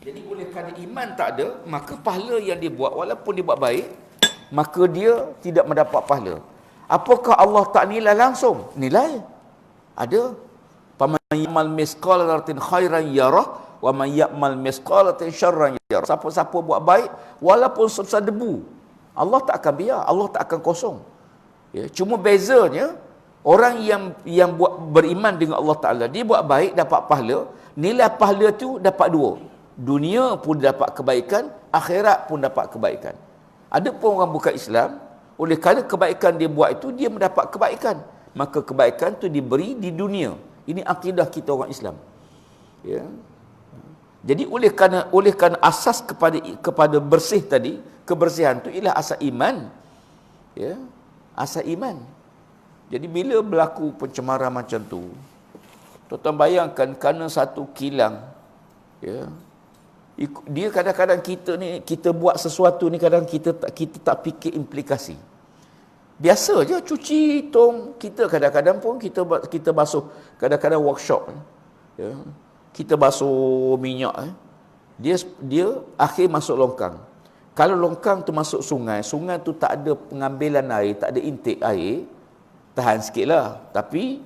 Jadi oleh kerana iman tak ada, maka pahala yang dia buat, walaupun dia buat baik, maka dia tidak mendapat pahala. Apakah Allah tak nilai langsung? Nilai. Ada. Faman ya'mal misqala dzarratin khairan yarah wa man ya'mal misqala dzarratin syarran yarah. Siapa-siapa buat baik walaupun sebesar debu, Allah tak akan biar, Allah tak akan kosong. Ya, cuma bezanya orang yang buat beriman dengan Allah Taala, dia buat baik dapat pahala, nilai pahala tu dapat dua. Dunia pun dapat kebaikan, akhirat pun dapat kebaikan. Ada pun orang bukan Islam, oleh kerana kebaikan dia buat itu, dia mendapat kebaikan. Maka kebaikan tu diberi di dunia. Ini akidah kita orang Islam. Ya. Jadi oleh kerana asas kepada bersih tadi, kebersihan tu ialah asas iman. Ya. Asas iman. Jadi bila berlaku pencemaran macam tu, tuan-tuan bayangkan kerana satu kilang, ya, dia kadang-kadang kita buat sesuatu ni, kadang kita tak fikir implikasi. Biasa je cuci tong, kita kadang-kadang pun kita basuh, kadang-kadang workshop, ya, kita basuh minyak, dia akhir masuk longkang. Kalau longkang tu masuk sungai, sungai tu tak ada pengambilan air, tak ada intake air, tahan sikit lah. Tapi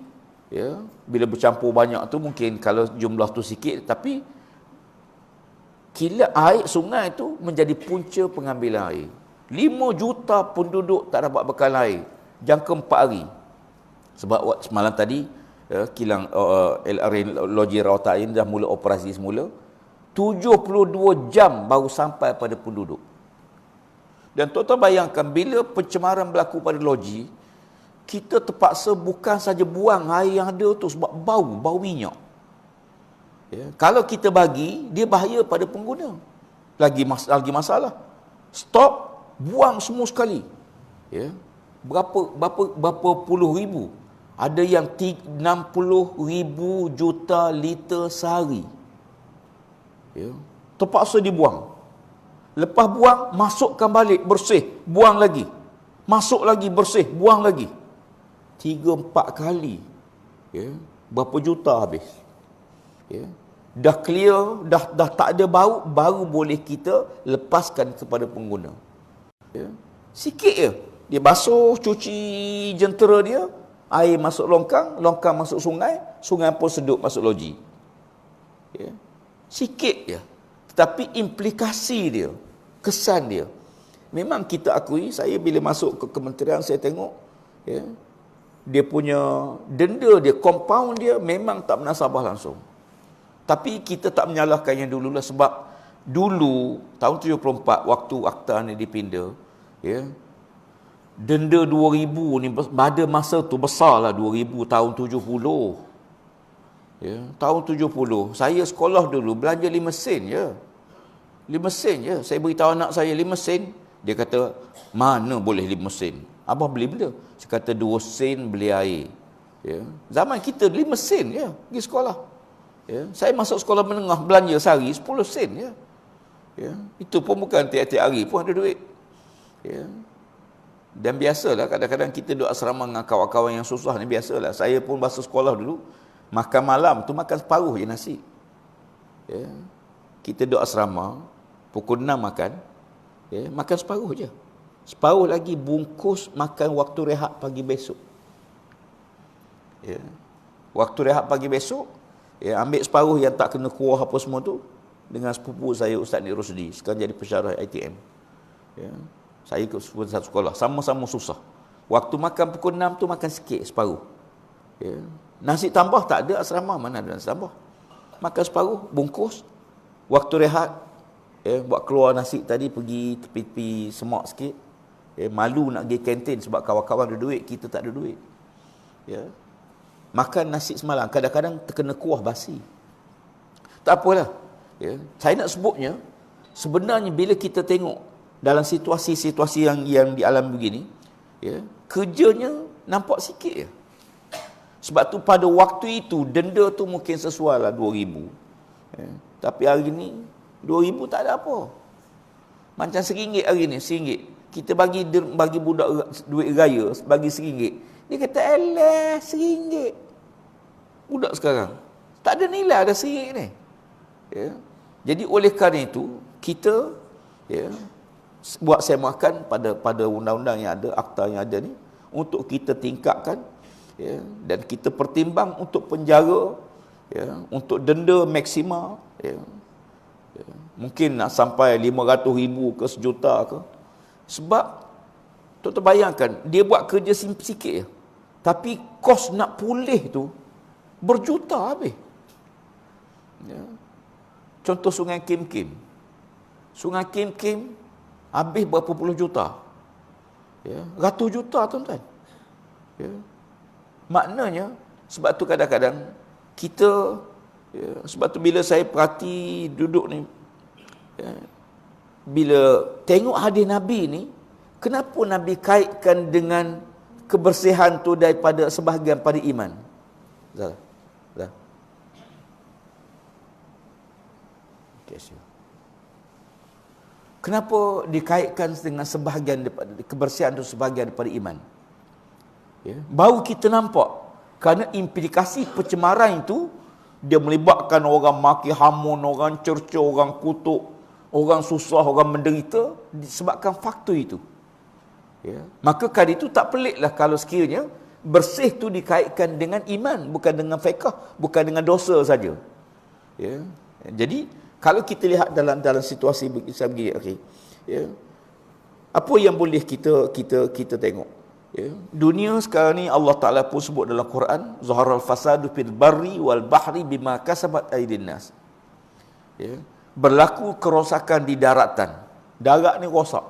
ya, bila bercampur banyak tu mungkin kalau jumlah tu sikit, tapi kilat air sungai tu menjadi punca pengambilan air. 5 juta penduduk tak dapat bekal air jangka 4 hari. Sebab semalam tadi kilang LRN Loji Rawata ini dah mula operasi semula. 72 jam baru sampai pada penduduk. Dan tuan-tuan bayangkan bila pencemaran berlaku pada loji, kita terpaksa bukan saja buang air yang ada tu sebab bau minyak. Ya, kalau kita bagi, dia bahaya pada pengguna. Lagi masalah. Stop, buang semua sekali. Ya. Berapa puluh ribu? Ada yang 60,000 juta liter sehari. Ya. Terpaksa dibuang. Lepas buang, masukkan balik, bersih, buang lagi. Masuk lagi, bersih, buang lagi. 3-4 kali. Ya. Berapa juta habis. Ya. Dah clear, dah tak ada bau, baru boleh kita lepaskan kepada pengguna. Ya. Sikit je. Dia basuh, cuci jentera dia, air masuk longkang, longkang masuk sungai, sungai pun sedut masuk loji. Ya. Sikit je. Tetapi implikasi dia, kesan dia, memang kita akui, saya bila masuk ke kementerian, saya tengok, ya, dia punya denda dia, compound dia memang tak menasabah langsung. Tapi kita tak menyalahkan yang dulu lah, sebab dulu tahun 74 waktu akta ni dipinda, ya, denda 2000 ni pada masa tu besarlah. 2000 tahun 70. Ya, tahun 70 saya sekolah dulu belanja 5 sen je. 5 sen je. Saya beritahu anak saya 5 sen. Dia kata, "Mana boleh 5 sen? Abah beli benda." Saya kata 2 sen beli air. Ya. Zaman kita 5 sen je pergi sekolah. Ya. Saya masuk sekolah menengah belanja sehari 10 sen je. Ya. Itu pun bukan tiap-tiap hari pun ada duit. Ya. Dan biasalah kadang-kadang kita duduk asrama dengan kawan-kawan yang susah ni, biasalah. Saya pun masuk sekolah dulu, makan malam tu makan separuh je nasi. Ya. Kita duduk asrama, pukul 6 makan, ya, makan separuh je. Separuh lagi bungkus makan waktu rehat pagi besok. Ya. Waktu rehat pagi besok, ya, ambil separuh yang tak kena kuah apa semua tu, dengan sepupu saya Ustaz Nik Rosdi, sekarang jadi pensyarah ITM. Ya. Saya ikut satu sekolah, sama-sama susah. Waktu makan pukul 6 tu makan sikit, separuh. Ya. Nasi tambah tak ada asrama, mana ada nasi tambah. Makan separuh, bungkus. Waktu rehat, ya, buat keluar nasi tadi, pergi tepi-tepi semak sikit. Ya, malu nak pergi kantin sebab kawan-kawan ada duit, kita tak ada duit. Ya. Makan nasi semalam, kadang-kadang terkena kuah basi. Tak apalah. Ya. Saya nak sebutnya, sebenarnya bila kita tengok dalam situasi-situasi yang dialami begini, ya, kerjanya nampak sikit je. Sebab tu pada waktu itu denda tu mungkin sesuai lah 2,000. Ya. Tapi hari ni 2,000 tak ada apa. Macam RM1 hari ni, RM1. Kita bagi budak duit raya, bagi RM1. Dia kata, "Alah, RM1." Budak sekarang tak ada nilai, ada RM1 ni. Ya. Jadi oleh kerana itu, kita buat semakan pada undang-undang yang ada, akta yang ada ni, untuk kita tingkatkan, dan kita pertimbang untuk penjara, untuk denda maksima, mungkin nak sampai 500,000 ke sejuta ke. Sebab tuan-tuan bayangkan, dia buat kerja sikit je, tapi kos nak pulih tu berjuta habis. Contoh Sungai Kim Kim. Sungai Kim Kim habis berapa puluh juta. Ratus juta tuan-tuan. Maknanya, sebab tu kadang-kadang kita, sebab tu bila saya perhati duduk ni, bila tengok hadis Nabi ni, kenapa Nabi kaitkan dengan kebersihan tu daripada sebahagian pada iman? Dah. Kenapa dikaitkan dengan sebahagian daripada kebersihan itu sebahagian daripada iman? Baru kita nampak, kerana implikasi pencemaran itu dia melibatkan orang maki hamun, orang cerca, orang kutuk, orang susah, orang menderita disebabkan faktor itu. Maka kali itu tak peliklah kalau sekiranya bersih itu dikaitkan dengan iman, bukan dengan fiqh, bukan dengan dosa saja. Jadi kalau kita lihat dalam situasi begini, okey, apa yang boleh kita tengok? Dunia sekarang ni Allah Taala pun sebut dalam Quran, zaharal fasadu fil barri wal bahri bima kasabat aydin nas. Berlaku kerosakan di daratan. Darat ni rosak.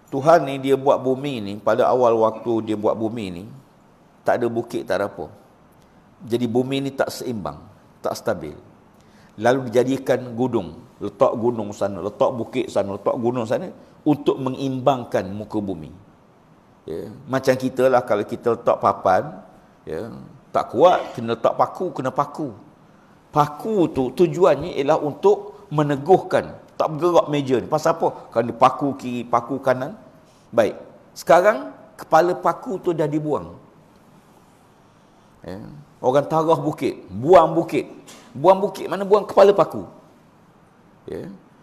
Tuhan ni dia buat bumi ni, pada awal waktu dia buat bumi ni, tak ada bukit, tak ada apa. Jadi bumi ni tak seimbang, tak stabil. Lalu dijadikan gunung, letak gunung sana, letak bukit sana, letak gunung sana, untuk mengimbangkan muka bumi. Macam kita lah, kalau kita letak papan, tak kuat, kena letak paku, kena paku. Paku tu tujuannya ialah untuk meneguhkan, tak bergerak meja ni. Pasal apa? Kalau dia paku kiri, paku kanan. Baik, sekarang kepala paku tu dah dibuang. Orang tarah bukit, buang bukit. Buang bukit mana? Buang kepala paku.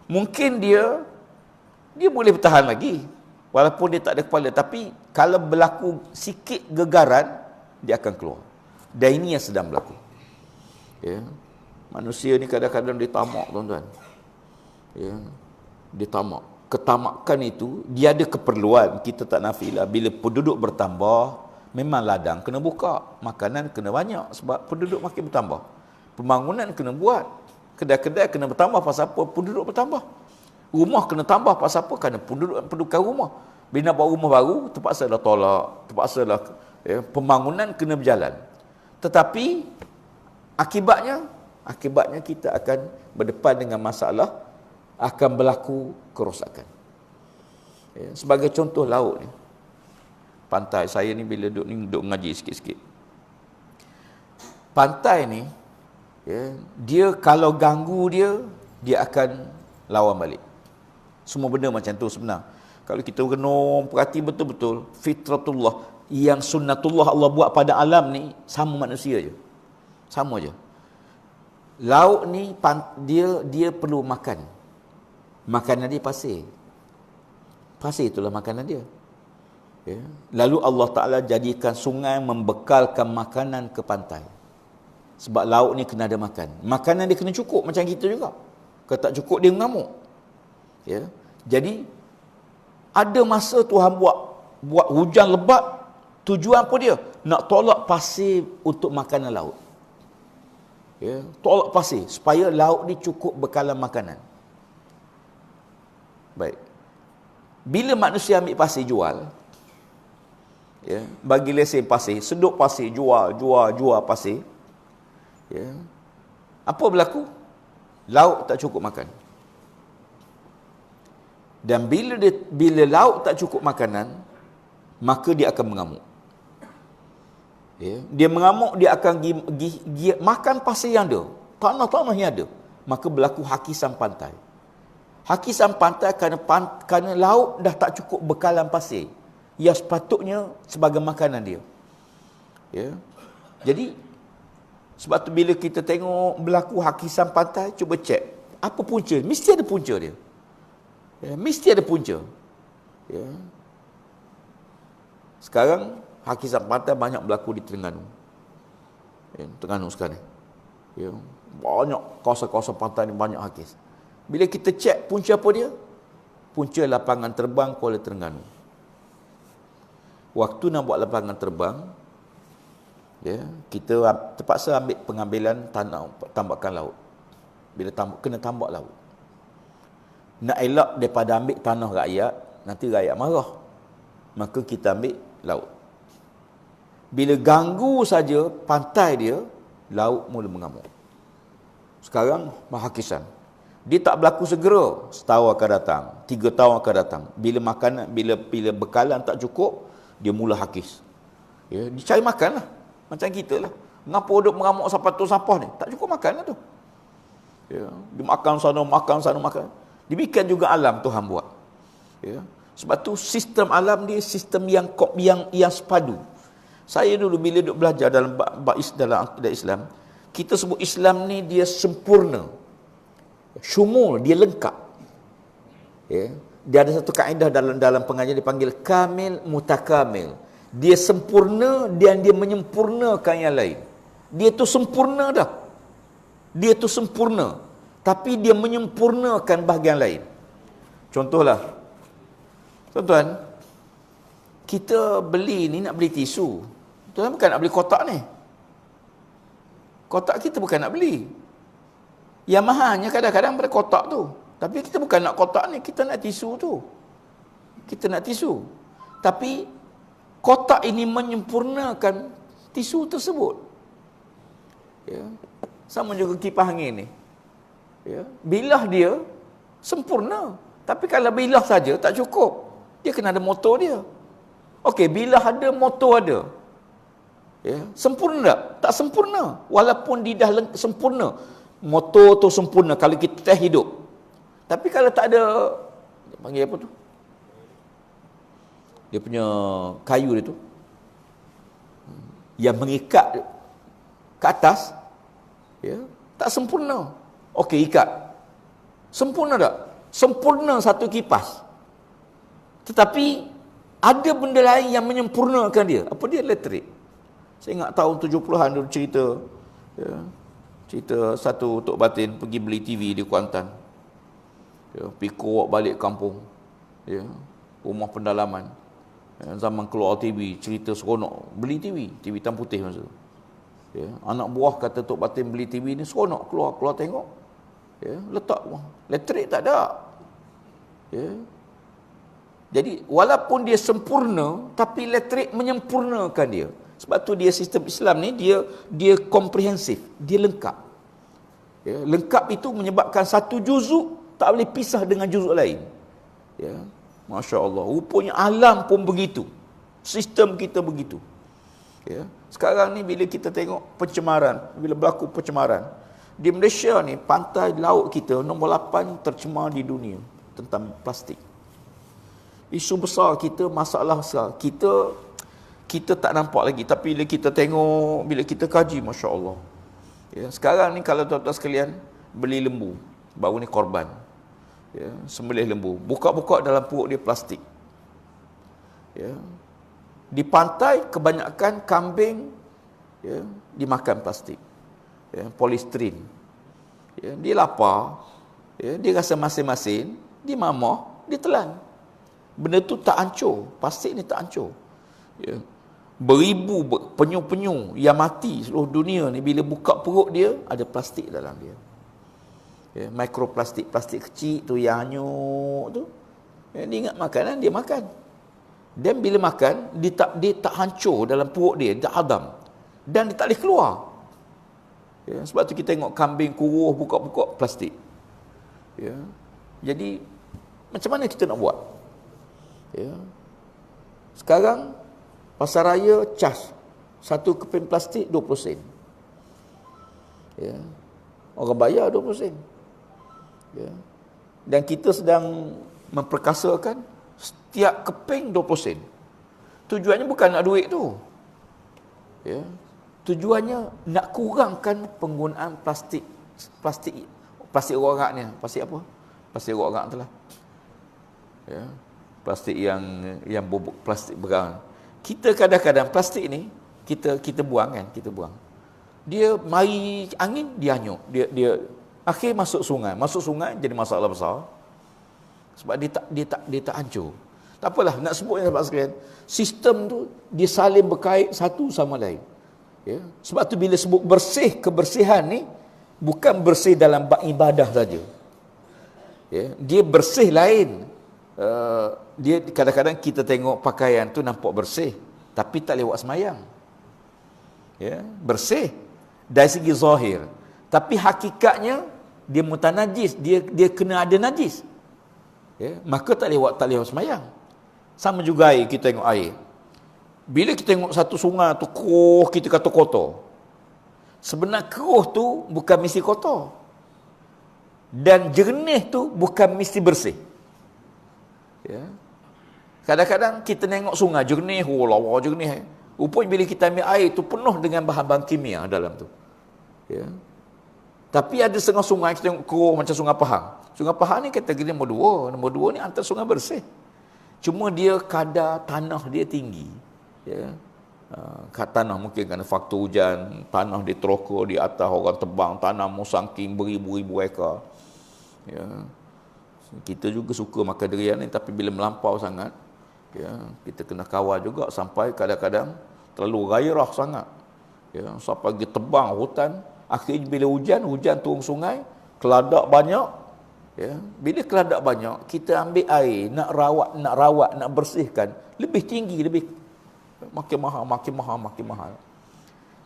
Mungkin dia boleh bertahan lagi walaupun dia tak ada kepala, tapi kalau berlaku sikit gegaran, dia akan keluar. Dan ini yang sedang berlaku. Manusia ni kadang-kadang dia tamak, tuan-tuan. Dia tamak. Ketamakan itu, dia ada keperluan, kita tak nafilah. Bila penduduk bertambah, memang ladang kena buka, makanan kena banyak sebab penduduk makin bertambah. Pembangunan kena buat, kedai-kedai kena bertambah pasal apa? Penduduk bertambah. Rumah kena tambah pasal apa? Kerana penduduk rumah. Bila nak buat rumah baru, terpaksa dah tolak, terpaksa dah pembangunan kena berjalan. Tetapi akibatnya kita akan berdepan dengan masalah, akan berlaku kerosakan. Sebagai contoh laut ni, pantai, saya ni bila duduk ngaji sikit-sikit. Pantai ni, dia kalau ganggu dia akan lawan balik. Semua benda macam tu sebenar. Kalau kita renung, perhati betul-betul, fitratullah, yang sunnatullah Allah buat pada alam ni, sama manusia je. Sama je. Laut ni, dia perlu makan. Makanan dia pasir. Pasir itulah makanan dia. Lalu Allah Ta'ala jadikan sungai membekalkan makanan ke pantai. Sebab laut ni kena ada makan. Makanan dia kena cukup macam kita juga. Kalau tak cukup, dia mengamuk. Jadi, ada masa Tuhan buat hujan lebat. Tujuan apa dia? Nak tolak pasir untuk makanan laut. Tolak pasir supaya laut ni cukup bekalan makanan. Baik. Bila manusia ambil pasir jual, bagi lesen pasir, seduk pasir, jual pasir, apa berlaku? Laut tak cukup makan. Dan bila laut tak cukup makanan, maka dia akan mengamuk. Dia mengamuk, dia akan makan pasir yang ada, tanah-tanah yang ada. Maka berlaku hakisan pantai. Hakisan pantai kerana laut dah tak cukup bekalan pasir yang sepatutnya sebagai makanan dia. Jadi Sebab tu bila kita tengok berlaku hakisan pantai, cuba cek. Apa punca? Mesti ada punca dia. Ya, mesti ada punca. Ya. Sekarang hakisan pantai banyak berlaku di Terengganu. Ya, Terengganu sekarang ni. Ya, banyak kawasan-kawasan pantai ni banyak hakis. Bila kita cek punca apa dia? Punca lapangan terbang Kuala Terengganu. Waktu nak buat lapangan terbang, ya, kita terpaksa ambil pengambilan tanah tambakan laut. Bila kena tambak laut. Nak elak daripada ambil tanah rakyat, nanti rakyat marah. Maka kita ambil laut. Bila ganggu saja pantai dia, laut mula mengamuk. Sekarang hakisan. Dia tak berlaku segera, setahun akan datang, 3 tahun akan datang. Bila makanan, bila bekalan tak cukup, dia mula hakis. Ya, dia cari makan lah. Macam kita lah. Kenapa duduk mengamuk sampai tu sampah ni? Tak cukup makan lah tu. Ya, dia makan sana, makan. Demikian juga alam Tuhan buat. Ya. Sebab tu sistem alam dia sistem yang sepadu. Saya dulu bila duduk belajar dalam Islam, kita sebut Islam ni dia sempurna. Syumul, dia lengkap. Ya. Dia ada satu kaedah dalam pengajian dipanggil kamil mutakamil. Dia sempurna dan dia menyempurnakan yang lain. Dia tu sempurna dah. Dia tu sempurna, tapi dia menyempurnakan bahagian lain. Contohlah, tuan-tuan, kita beli ni nak beli tisu. Tuan bukan nak beli kotak ni. Kotak kita bukan nak beli. Yang mahalnya kadang-kadang pada kotak tu. Tapi kita bukan nak kotak ni, kita nak tisu tu. Kita nak tisu. Tapi kotak ini menyempurnakan tisu tersebut. Ya. Sama juga kipas angin ni. Ya. Bilah dia sempurna. Tapi kalau bilah saja tak cukup. Dia kena ada motor dia. Okey, bilah ada, motor ada. Ya. Sempurna tak? Tak sempurna. Walaupun dia dah sempurna. Motor tu sempurna kalau kita test hidup. Tapi kalau tak ada, panggil apa tu? Dia punya kayu dia tu. Yang mengikat ke atas, ya, tak sempurna. Okey, ikat. Sempurna tak? Sempurna satu kipas. Tetapi ada benda lain yang menyempurnakan dia. Apa dia? Elektrik. Saya ingat tahun 70-an dulu cerita, ya, cerita satu Tok Batin pergi beli TV di Kuantan. Ya, pikuk balik kampung. Ya, rumah pendalaman. Ya, zaman keluar TV, cerita seronok. Beli TV hitam putih masa tu. Ya, anak buah kata Tok Batin beli TV ni seronok, keluar tengok. Ya, letak rumah. Elektrik tak ada. Ya. Jadi walaupun dia sempurna, tapi elektrik menyempurnakan dia. Sebab tu dia sistem Islam ni dia komprehensif, dia lengkap. Ya, lengkap itu menyebabkan satu juzuk tak boleh pisah dengan juzuk lain. Ya, Masya Allah. Rupanya alam pun begitu. Sistem kita begitu. Ya. Sekarang ni bila kita tengok pencemaran, bila berlaku pencemaran, di Malaysia ni pantai laut kita nombor 8 tercemar di dunia tentang plastik. Isu besar kita, masalah besar. Kita tak nampak lagi, tapi bila kita tengok, bila kita kaji, Masya Allah. Ya. Sekarang ni kalau tuan-tuan sekalian beli lembu, baru ni korban. Ya, sembelih lembu, buka-buka dalam perut dia plastik. Ya. Di pantai kebanyakan kambing, ya, dimakan plastik. Ya, polistirin. Ya, dia lapar, ya, dia rasa masin-masin, dia mamah, dia telan. Benda tu tak hancur, plastik ni tak hancur. Ya. Beribu penyu-penyu yang mati seluruh dunia ni, bila buka perut dia ada plastik dalam dia. Ya, mikroplastik, plastik kecil tu yang hanyut tu. Ya, dia ingat makanan, dia makan. Dan bila makan, dia tak hancur dalam perut dia, dia tak hadam. Dan dia tak boleh keluar. Ya, sebab tu kita tengok kambing kuruh, buka-buka plastik. Ya. Jadi, macam mana kita nak buat? Ya. Sekarang, pasar raya cas. Satu keping plastik 20 sen. Ya. Orang bayar 20 sen. Ya. Dan kita sedang memperkasakan setiap keping 20 sen. Tujuannya bukan nak duit tu. Ya. Tujuannya nak kurangkan penggunaan plastik rorak ni. Plastik apa? Plastik rorak tu lah. Ya. Plastik yang bubuk, plastik berang. Kita kadang-kadang plastik ni kita buang kan, kita buang. Dia mari angin dia hanyut. Dia akhir masuk sungai jadi masalah besar. Sebab dia tak hancur. Tak apalah nak sebut sahabat sekalian, sistem tu dia saling berkait satu sama lain. Ya. Sebab tu bila sebut kebersihan ni bukan bersih dalam bab ibadah saja. Ya, dia bersih lain. Dia kadang-kadang kita tengok pakaian tu nampak bersih tapi tak lewat semayang. Ya, bersih dari segi zahir. Tapi hakikatnya dia mutanajis, dia kena ada najis. Ya, maka tak lewat semayang. Sama juga air, kita tengok air. Bila kita tengok satu sungai tu keruh, kita kata kotor. Sebenarnya keruh tu bukan mesti kotor. Dan jernih tu bukan mesti bersih. Ya. Kadang-kadang kita tengok sungai jernih, lawa jernih. Rupanya bila kita ambil air tu penuh dengan bahan-bahan kimia dalam tu. Ya. Tapi ada setengah sungai kita tengok keruh macam Sungai Pahang. Sungai Pahang ni kategori nombor 2. Nombor 2 ni antara sungai bersih. Cuma dia kadar tanah dia tinggi. Ya. Kat tanah mungkin kerana faktor hujan, tanah dia teroka di atas, orang tebang tanah musangking beribu-ribu ekar. Ya. Kita juga suka makan durian ni, tapi bila melampau sangat, ya, kita kena kawal juga sampai kadang-kadang terlalu gairah sangat. Ya, sampai dia tebang hutan, akhirnya bila hujan turun sungai, keladak banyak. Ya, bila keladak banyak, kita ambil air, nak rawat, nak bersihkan, lebih tinggi, makin mahal.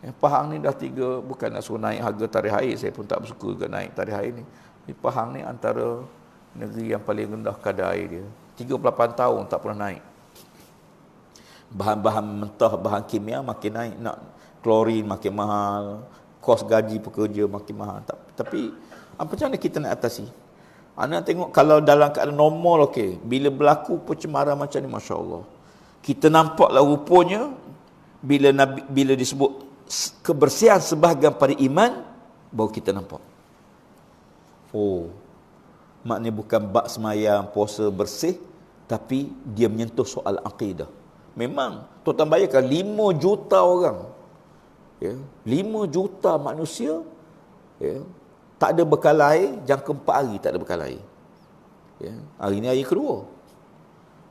Ya, Pahang ni dah 3, bukan nak suruh naik harga tarikh air, saya pun tak bersuka juga naik tarikh air ni. Pahang ni antara negeri yang paling rendah kadar air dia. 38 tahun tak pernah naik. Bahan-bahan mentah, bahan kimia makin naik, nak klorin makin mahal, kos gaji pekerja makin mahal. Tapi macam mana kita nak atasi? Anda tengok kalau dalam keadaan normal, okey, bila berlaku pencemaran macam ni, Masya Allah, kita nampaklah rupanya bila disebut kebersihan sebahagian pada iman, baru kita nampak. Oh, maknanya bukan bab semayang, puasa bersih, tapi dia menyentuh soal akidah. Memang, tuan-tuan bayangkan 5 juta orang, ya, 5 juta manusia, ya, tak ada bekal air, jangka 4 hari tak ada bekal air. Ya, hari ni hari kedua.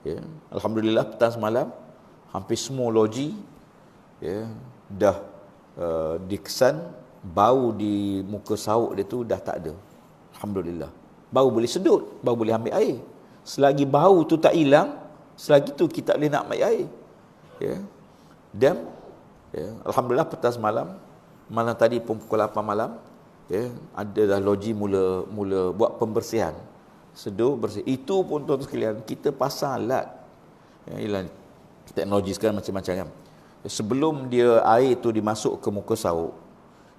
Ya, alhamdulillah petang semalam hampir semua loji, ya, dah dikesan, bau di muka sauk dia tu dah tak ada. Alhamdulillah. Baru boleh sedut, baru boleh ambil air. Selagi bau tu tak hilang, selagi tu kita boleh nak ambil air. Ya. Dan ya, alhamdulillah petang semalam, malam tadi pun pukul 8 malam, ya, ada dah loji mula buat pembersihan. Sedut bersih. Itu pun tuan-tuan sekalian, kita pasang alat. Ya, ialah teknologi sekarang macam-macam kan. Sebelum dia air tu dimasuk ke muka sauk,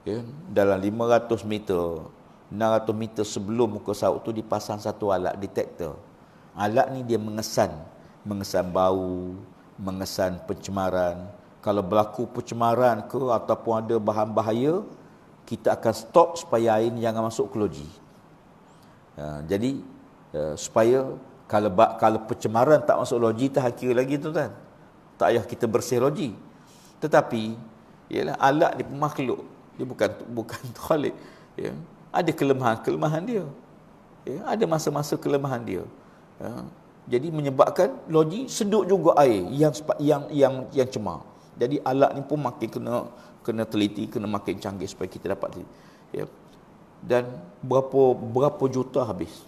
ya, dalam 500 meter, 600 meter sebelum muka sauk tu dipasang satu alat detektor. Alat ni dia mengesan bau, mengesan pencemaran. Kalau berlaku pencemaran ke ataupun ada bahan bahaya, kita akan stop supaya air ni jangan masuk ke loji. Jadi supaya kalau pencemaran tak masuk loji, tak kira lagi tu kan. Tak payah kita bersih loji. Tetapi ialah alat ni makhluk, dia bukan khalik, ya. Ada kelemahan dia. Ya, ada masa-masa kelemahan dia. Ya. Jadi menyebabkan loji sedut juga air yang cemar. Jadi alat ni pun makin kena teliti, kena makin canggih supaya kita dapat teliti. Ya. Dan berapa juta habis.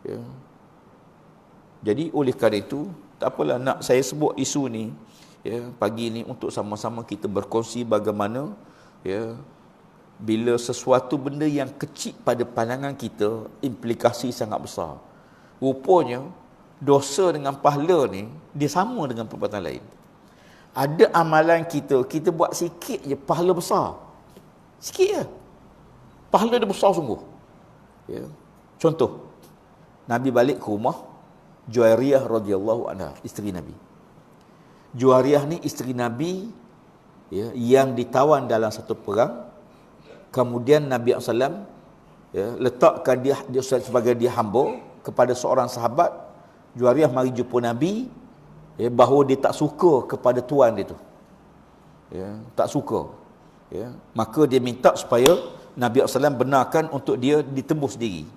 Ya. Jadi oleh kerana itu, tak apalah nak saya sebut isu ni, ya, pagi ni untuk sama-sama kita berkongsi bagaimana, ya, bila sesuatu benda yang kecil pada pandangan kita, implikasi sangat besar. Rupanya dosa dengan pahala ni dia sama dengan perbuatan lain. Ada amalan kita buat sikit je, pahala besar. Sikit je, pahala dia besar sungguh. Ya. Contoh, Nabi balik ke rumah Juwairiyah radhiyallahu anha, isteri Nabi. Juwairiyah ni isteri Nabi ya, yang ditawan dalam satu perang. Kemudian Nabi SAW letakkan dia sebagai dia hamba kepada seorang sahabat. Juwariyah mari jumpa Nabi, bahawa dia tak suka kepada tuan dia tu, tak suka, maka dia minta supaya Nabi SAW benarkan untuk dia ditembus diri,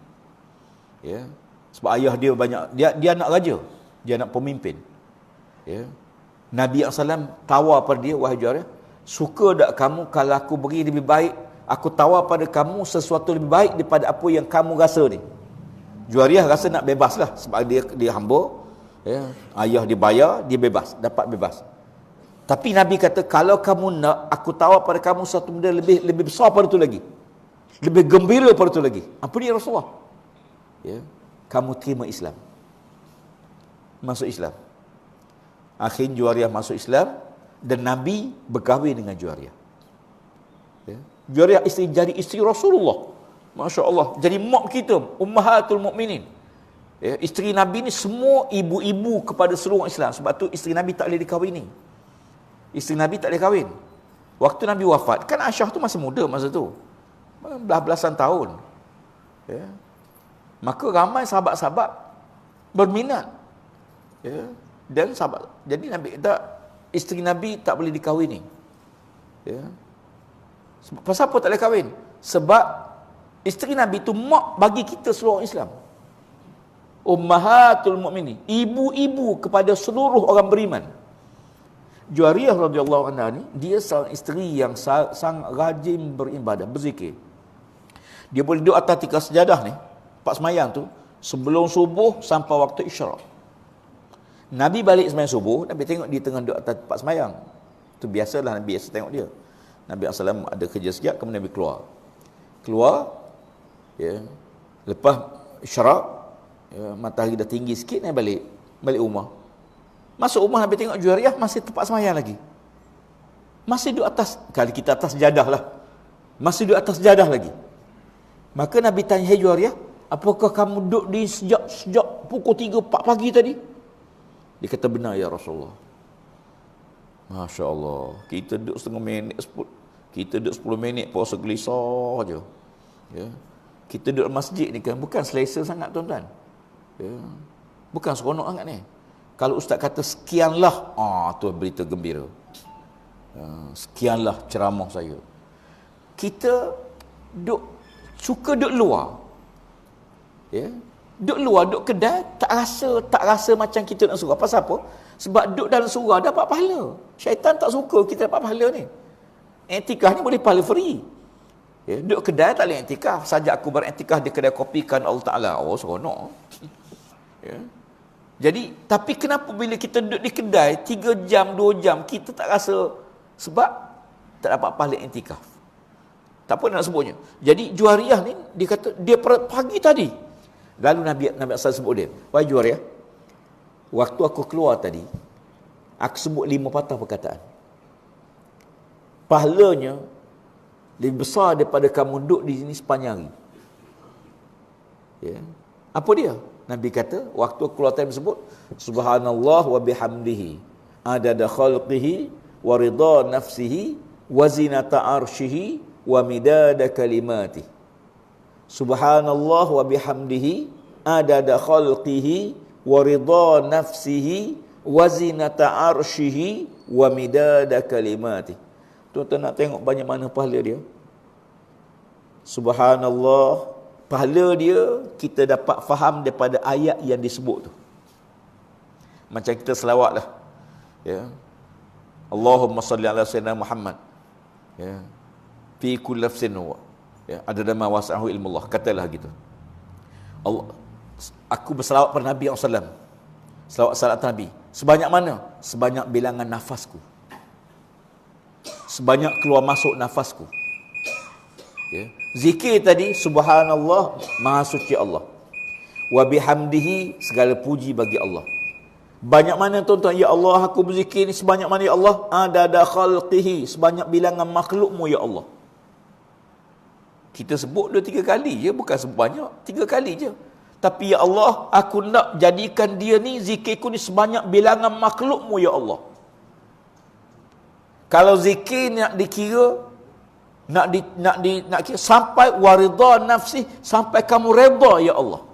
sebab ayah dia banyak, dia anak raja, dia anak pemimpin, Nabi SAW tawar pada dia, wahai Juwariyah, suka tak kamu kalau aku beri lebih baik, aku tawar pada kamu sesuatu lebih baik daripada apa yang kamu rasa ni. Juwariyah rasa nak bebas lah, sebab dia hamba, ayah dia bayar, dia bebas, dapat bebas. Tapi Nabi kata, kalau kamu nak, aku tawar pada kamu satu benda lebih besar pada tu lagi, lebih gembira pada tu lagi. Apa dia Rasulullah? Kamu terima Islam, masuk Islam. Akhirnya Juwariyah masuk Islam, dan Nabi berkahwin dengan Juwariyah. Juwariyah jadi isteri Rasulullah. Masya Allah, jadi mak kita, Ummahatul Mukminin. Isteri Nabi ni semua ibu-ibu kepada seluruh Islam. Sebab tu isteri Nabi tak boleh dikahwini. Isteri Nabi tak boleh kahwin. Waktu Nabi wafat, kan Aisyah tu masih muda masa tu, belasan tahun. Maka ramai sahabat-sahabat berminat. Dan sahabat, jadi Nabi kata, isteri Nabi tak boleh dikahwini. Pasal apa tak boleh kahwin? Sebab isteri Nabi tu mak bagi kita seluruh Islam. Ummahatul Mukminin, ibu-ibu kepada seluruh orang beriman. Juwariyah radhiyallahu anha ni, dia seorang isteri yang sangat rajin beribadah, berzikir. Dia boleh duduk atas tikar sejadah ni, pak semayang tu, sebelum subuh sampai waktu isyraq. Nabi balik semayang subuh, Nabi tengok dia tengah duduk atas pak semayang. Tu biasalah Nabi biasa tengok dia. Nabi SAW ada kerja sekejap, kemudian Nabi keluar, lepas isyraq, matahari dah tinggi sikit, Nabi balik rumah. Masuk rumah, Nabi tengok Juwariyah masih tempat semayang lagi, masih duduk atas, kali kita atas sejadah lah, masih duduk atas sejadah lagi. Maka Nabi tanya, "Hei Juwariyah, apakah kamu duduk di sejak pukul 3-4 pagi tadi?" Dia kata, "Benar ya Rasulullah." Masya Allah, kita duduk setengah minit, kita duduk 10 minit puasa gelisah je. Kita duduk masjid ni kan bukan selesa sangat tuan-tuan. Bukan seronok sangat ni. Kalau ustaz kata sekianlah, tu berita gembira. Sekianlah ceramah saya. Kita suka duduk luar. Duduk luar, duduk kedai, tak rasa macam kita nak surau. Pasal apa? Sebab duduk dalam surau dapat pahala. Syaitan tak suka kita dapat pahala ni. Iktikaf ni boleh pahala free. Duduk kedai tak boleh iktikaf. Sajak aku beriktikaf di kedai kopi kan Allah Ta'ala. Seronok. Jadi, tapi kenapa bila kita duduk di kedai 3 jam, 2 jam, kita tak rasa? Sebab tak dapat pahala iktikaf. Tak apa nak sebutnya. Jadi Juwariyah ni, dia kata, dia pagi tadi. Lalu Nabi SAW sebut dia, "Wahai Juwariyah, waktu aku keluar tadi, aku sebut 5 patah perkataan. Pahalanya lebih besar daripada kamu duduk di sini sepanjang hari." Apa dia? Nabi kata, waktu aku keluar tadi sebut, "Subhanallah wa bihamdihi, adada khalqihi, wa ridha nafsihi, wa zinata arshihi, wa midada kalimati." Subhanallah wa bihamdihi, adada khalqihi, wa ridha nafsihi, wa zinata arshihi, wa midada kalimati. Tuan-tuan nak tengok banyak mana pahala dia? Subhanallah, pahala dia kita dapat faham daripada ayat yang disebut tu. Macam kita selawat lah, Allahumma salli ala sayyidina Muhammad, fi kulli nafsin ada nama wasa'ahu ilmullah, katalah gitu. Aku berselawat pada Nabi SAW, selawat Nabi sebanyak mana? Sebanyak bilangan nafasku, sebanyak keluar masuk nafasku. Zikir tadi, subhanallah, maha suci Allah, wa bihamdihi, segala puji bagi Allah. Banyak mana tuan-tuan? Ya Allah, aku berzikir ni sebanyak mana ya Allah? Adada khalqihi, sebanyak bilangan makhlukmu ya Allah. Kita sebut 2-3 kali je, bukan sebanyak, 3 kali je. Tapi ya Allah, aku nak jadikan dia ni, zikirku ni sebanyak bilangan makhlukmu ya Allah. Kalau zikir nak dikira, nak kira sampai waridha nafsi, sampai kamu redha ya Allah.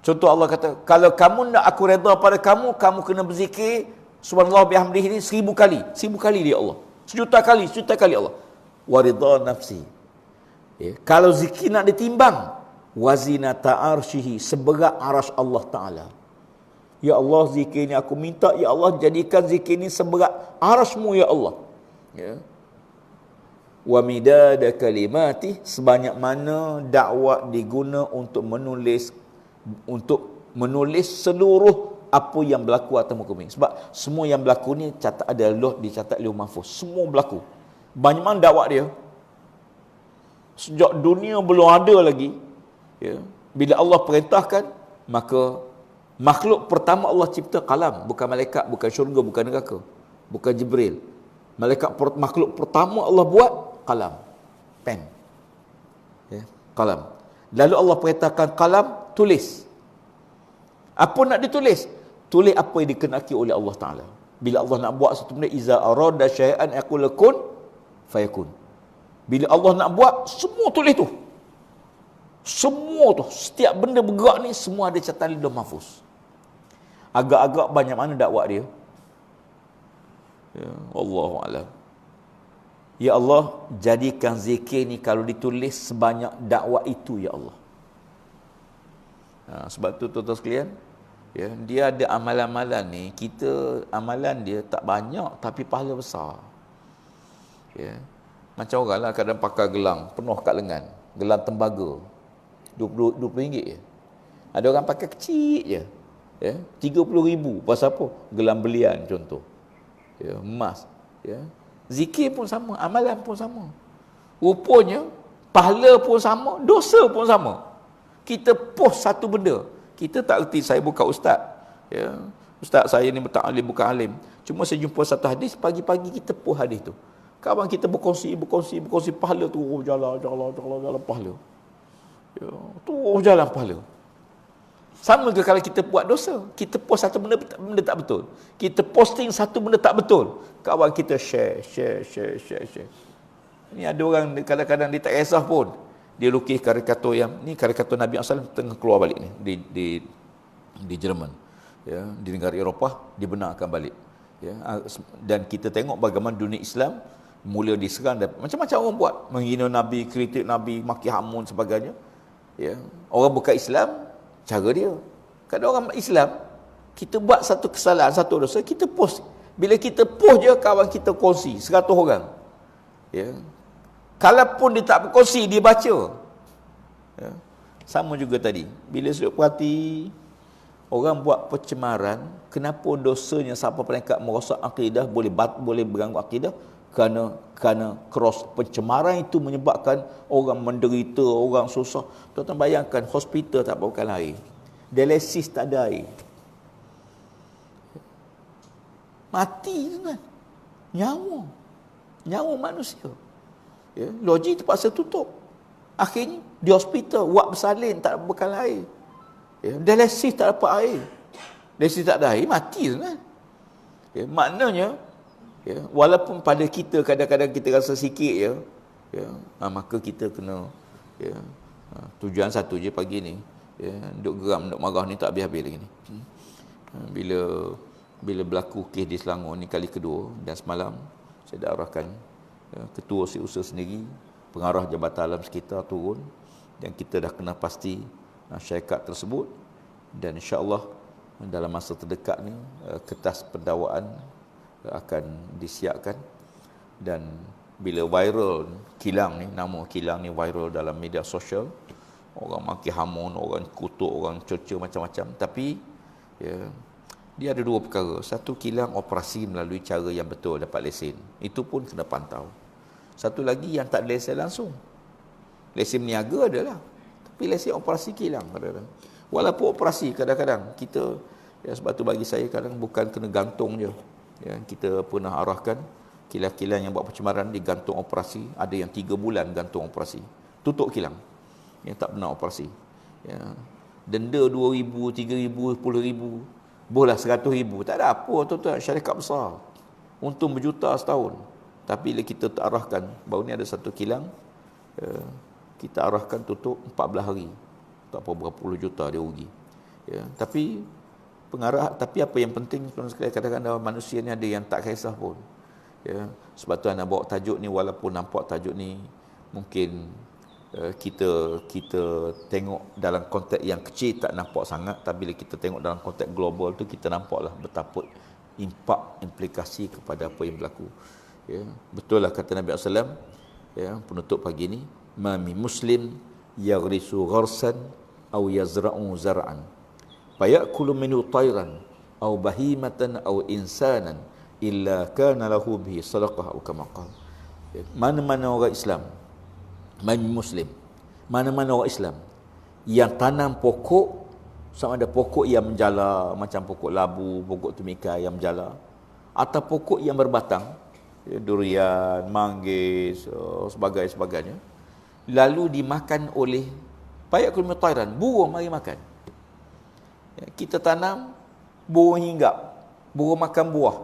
Contoh Allah kata, kalau kamu nak aku redha pada kamu, kamu kena berzikir subhanallah bihamdihi ini 1000 kali. 1000 kali dia Allah. Sejuta kali Allah. Waridha nafsi. Ya. Kalau zikir nak ditimbang, wazinata arsyihi, seberat arasy Allah Ta'ala. Ya Allah, zikir ni aku minta, ya Allah jadikan zikir ni seberat arasy-Mu ya Allah. Ya. Wa midada kalimati, sebanyak mana dakwah diguna untuk menulis seluruh apa yang berlaku atas muka bumi. Sebab semua yang berlaku ni ada dicatat Lauh Mahfuz. Semua berlaku. Banyak mana dakwah dia? Sejak dunia belum ada lagi, ya, bila Allah perintahkan, maka makhluk pertama Allah cipta kalam, bukan malaikat, bukan syurga, bukan neraka, bukan Jibril. Makhluk pertama Allah buat kalam, pen, ya, kalam. Lalu Allah perintahkan kalam, tulis. Apa nak ditulis? Tulis apa yang dikehendaki oleh Allah Ta'ala. Bila Allah nak buat satu benda, iza arada syai'an yaqul kun fayakun. Bila Allah nak buat, semua tulis tu. Semua tu, setiap benda bergerak ni, semua ada catatan Lauh Mahfuz. Agak-agak banyak mana dakwah dia? Ya, Allahu a'lam. Ya Allah, jadikan zikir ni kalau ditulis sebanyak dakwah itu, ya Allah. Sebab tu tuan-tuan sekalian, ya, dia ada amalan-amalan ni, kita amalan dia tak banyak tapi pahala besar. Ya. Macam orang lah kadang pakai gelang penuh kat lengan, gelang tembaga, RM20 je. Ada orang pakai kecil je, ya, RM30,000. Pasal apa? Gelang belian contoh, ya, emas, ya. Zikir pun sama, amalan pun sama. Rupanya pahala pun sama, dosa pun sama. Kita post satu benda, kita tak erti, saya bukan ustaz, ya, ustaz saya ni bertaklim bukan alim, cuma saya jumpa satu hadis, pagi-pagi kita post hadis tu, kawan kita berkongsi pahala tu, jalan pahala, ya, tu jalan pahala. Sama ke kalau kita buat dosa, kita post satu benda tak betul, kita posting satu benda tak betul, kawan kita share. Ni ada orang kadang-kadang dia tak kisah pun, dia lukis karikatur yang ni, karikatur Nabi SAW tengah keluar balik ni di Jerman, ya, di negara Eropah dibenarkan balik, ya. Dan kita tengok bagaimana dunia Islam mula diserang dan macam-macam orang buat, menghina Nabi, kritik Nabi, maki hamun sebagainya, ya. Orang bukan Islam cara dia. Kalau orang Islam, kita buat satu kesalahan, satu dosa, kita post. Bila kita post je, kawan kita kongsi 100 orang, ya. Kalaupun dia tak berkongsi, dia baca, ya. Sama juga tadi, bila sudut perhati orang buat pencemaran, kenapa dosanya sampai peringkat merosak akidah, boleh berganggu akidah? Kerana cross pencemaran itu menyebabkan orang menderita, orang susah. Tuan-tuan bayangkan, hospital tak pakai air, dialisis tak ada air, mati kan, nyawa manusia, ya. Loji terpaksa tutup, akhirnya di hospital wad bersalin tak bekal air, ya. Dialisis tak dapat air, dialisis tak ada air, mati kan, ya. Maknanya, ya, walaupun pada kita kadang-kadang kita rasa sikit je, ya, maka kita kena, ya, tujuan satu je pagi ni, ya, duk geram, duk marah ni tak habis-habis lagi ni. Bila berlaku kes di Selangor ni kali kedua, dan semalam saya dah arahkan, ya, ketua usaha sendiri, pengarah Jabatan Alam Sekitar turun, dan kita dah kena pasti syarikat tersebut, dan insya-Allah dalam masa terdekat ni kertas pendakwaan akan disiapkan. Dan bila viral kilang ni, nama kilang ni viral dalam media sosial, orang maki hamun, orang kutuk, orang cerca macam-macam, tapi, ya, dia ada dua perkara. Satu, kilang operasi melalui cara yang betul, dapat lesen, itu pun kena pantau. Satu lagi yang tak ada lesen langsung, lesen meniaga adalah, tapi lesen operasi kilang kadang-kadang. Walaupun operasi kadang-kadang kita, ya, sebab tu bagi saya kadang bukan kena gantung je, ya. Kita pernah arahkan kilang-kilang yang buat pencemaran digantung operasi, ada yang 3 bulan gantung operasi, tutup kilang yang tak pernah operasi, ya. Denda 2,000, 3,000, 10,000, boleh 100,000, tak ada apa tuan-tuan, syarikat besar, untung berjuta setahun. Tapi bila kita arahkan, baru ni ada satu kilang, kita arahkan tutup 14 hari. Tak apa berapa puluh juta dia rugi. Ya, tapi tapi apa yang penting sekali, kadang-kadang manusia ni ada yang tak kisah pun. Ya, sebab tu anda bawa tajuk ni, walaupun nampak tajuk ni mungkin kita tengok dalam konteks yang kecil tak nampak sangat, tapi bila kita tengok dalam konteks global tu kita nampaklah betapa implikasi kepada apa yang berlaku. Ya, betul lah kata Nabi SAW, ya, penutup pagi ni, mami muslim yaghrisu gharsan aw yazra'u zar'an fayakulu minhu tayran aw bahimatan aw insanan illa kana lahu bihi sadaqah aw kama qala. Mana-mana orang Islam, muslim, mana-mana orang Islam yang tanam pokok, sama ada pokok yang menjala macam pokok labu, pokok temikai yang menjala, atau pokok yang berbatang, durian, manggis, sebagainya, lalu dimakan oleh payakul mutairan, burung mari makan. Kita tanam, burung hinggap, burung makan buah.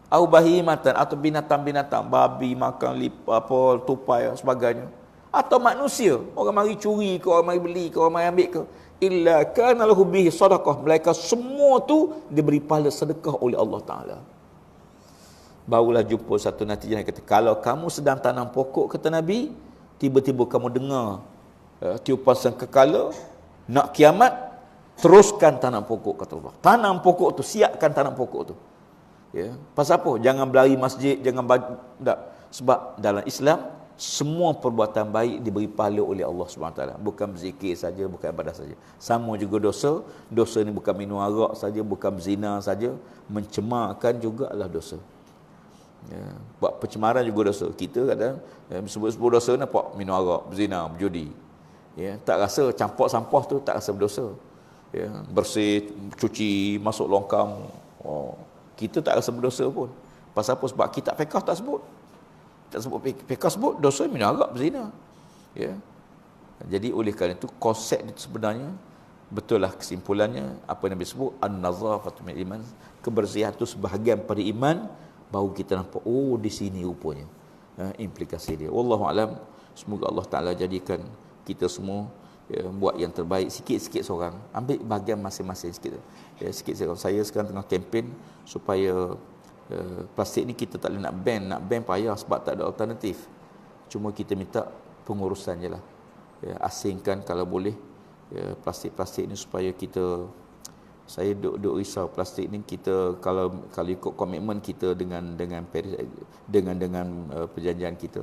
Au bahimatan, atau binatang-binatang, babi makan tupai sebagainya. Atau manusia, orang mari curi ke, orang mari beli ke, orang mari ambil ke, illa kana lahu bihi sadaqah, mereka semua tu diberi pahala sedekah oleh Allah Taala. Barulah jumpa satu natijah yang kata, kalau kamu sedang tanam pokok, kata Nabi, tiba-tiba kamu dengar tiupan sangkakala nak kiamat, teruskan tanam pokok, kata Allah. Tanam pokok tu, siapkan tanam pokok tu. Ya, pasal apa? Jangan berlari masjid, jangan tak. Sebab dalam Islam semua perbuatan baik diberi pahala oleh Allah SWT. Bukan berzikir saja, bukan ibadah saja. Sama juga dosa. Dosa ni bukan minum arak saja, bukan berzina saja, mencemarkan juga adalah dosa. Ya, buat pencemaran juga dosa. Kita kadang sebut-sebut dosa nampak minum arak, berzina, berjudi. Ya, tak rasa campur sampah tu tak rasa berdosa. Ya, bersih, cuci, masuk longkang. Kita tak rasa berdosa pun. Pasal apa? Sebab kitab fiqh tak sebut. Tak sebut fiqh, sebut dosa minum arak, berzina. Ya. Jadi oleh kerana itu konsep itu sebenarnya betul lah kesimpulannya apa yang Nabi sebut an-nazafatu min iman, kebersihan itu sebahagian pada iman. Baru kita nampak, oh di sini rupanya implikasi dia. Wallahu alam. Semoga Allah Taala jadikan kita semua buat yang terbaik, sikit-sikit seorang, ambil bahagian masing-masing sikit. Sikit-sikit. Saya sekarang tengah kempen supaya plastik ni kita tak boleh nak ban payah sebab tak ada alternatif. Cuma kita minta pengurusan je lah. Asingkan kalau boleh plastik-plastik ni supaya kita, saya duk risau plastik ni kita kalau ikut komitmen kita dengan Paris, dengan perjanjian kita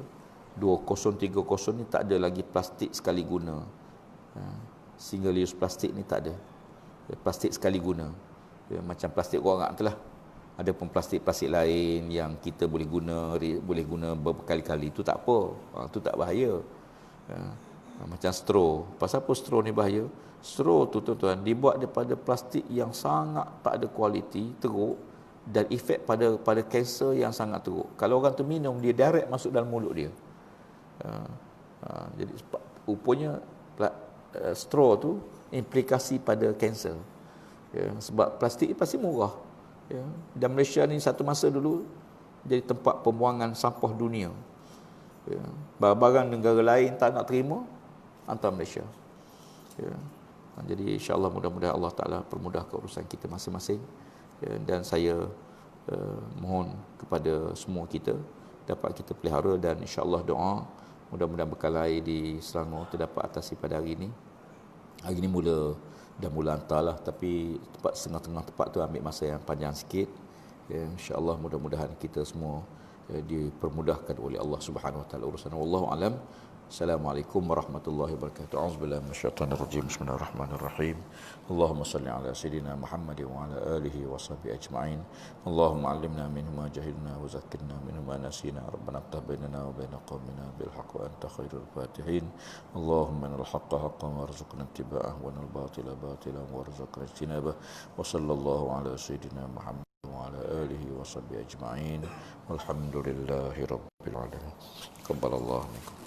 2030 ni tak ada lagi plastik sekali guna. Single use plastik ni tak ada. Plastik sekali guna. Macam plastik korak tu lah. Ada pun plastik-plastik lain yang kita boleh guna berkali-kali, itu tak apa. Itu tak bahaya. Macam straw. Pasal apa straw ni bahaya? Straw tu tuan-tuan dibuat daripada plastik yang sangat tak ada kualiti, teruk, dan efek pada kanser yang sangat teruk. Kalau orang tu minum, dia direct masuk dalam mulut dia. Jadi rupanya straw tu implikasi pada kanser. Sebab plastik ni pasti murah. Dan Malaysia ni satu masa dulu jadi tempat pembuangan sampah dunia. Barang-barang negara lain tak nak terima, hantar Malaysia. Jadi insya-Allah mudah-mudahan Allah Taala permudahkan urusan kita masing-masing. Dan saya mohon kepada semua kita dapat kita pelihara, dan insya-Allah doa mudah-mudahan bekal air di Selangor terdapat atasi pada hari ini. Hari ini dah mula hantar lah, tapi tempat setengah-tengah tempat tu ambil masa yang panjang sikit. InsyaAllah mudah-mudahan kita semua dipermudahkan oleh Allah Subhanahu Wa Taala urusan. Wallahu alam. Assalamualaikum warahmatullahi wabarakatuh. A'udzubillahi minasyaitonirrajim. Bismillahirrahmanirrahim. Allahumma salli ala sayyidina Muhammad wa ala alihi wa sahbihi ajma'in. Allahumma 'allimna minhu ma jahilna wa zakkirna minhu ma nasina. Rabbana iftah bainana wa bain qaumina bil haqq wa anta khairul fatihin. Allahumma innal haqqa haqqan warzuqna ittiba'ah wa innal batila batilan warzuqna ijtinabah. Wa sallallahu ala sayyidina Muhammad wa ala alihi wa sahbihi ajma'in. Walhamdulillahi rabbil alamin. Qabbalallahu minkum.